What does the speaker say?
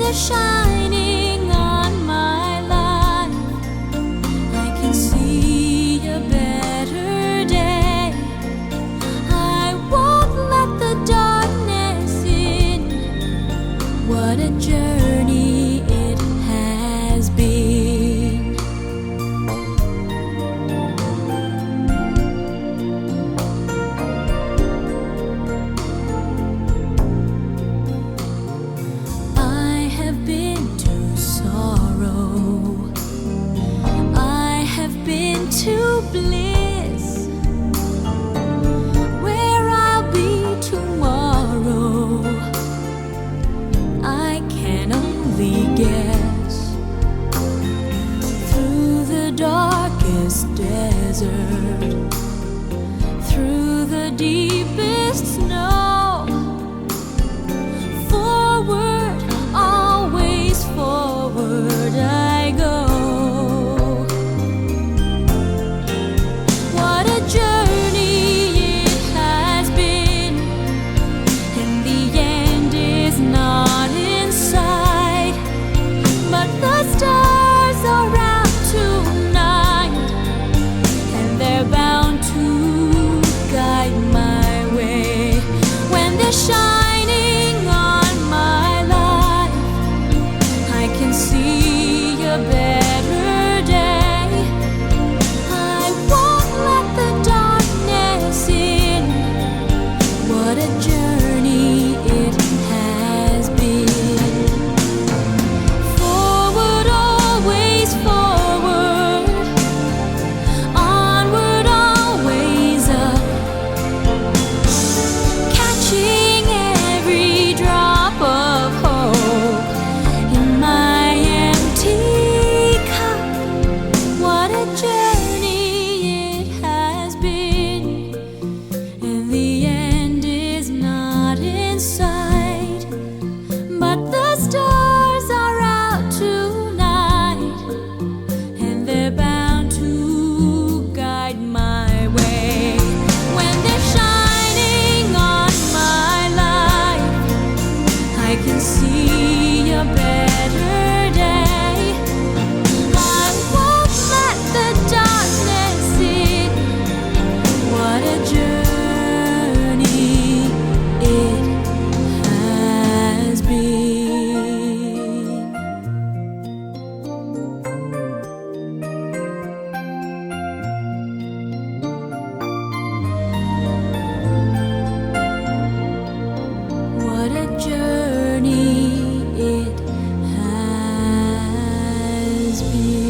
they're shining on my life, I can see a better day. I won't let the darkness in. What a journey it has been. I have been to sorrow, I have been to bliss. Where I'll be tomorrow, I can only guess. Through the darkest desert, through the deepest snow, forward, always forward I go. What a journey it has been, and the end is not in sight. But the stars are out tonight, and they're bound to guide my way. When they're shining on my life, I can see a better day. I won't let the darkness in. What a journey it has been. Forward, always forward. Onward, always up. Catching every drop of hope in my empty cup. What a journey it has been, and the end is not in sight. But the stars are out tonight, and they're bound to guide my way. When they're shining on my life, I can see a better day. I won't let the darkness in. What a journey it has been. What a journey it has been.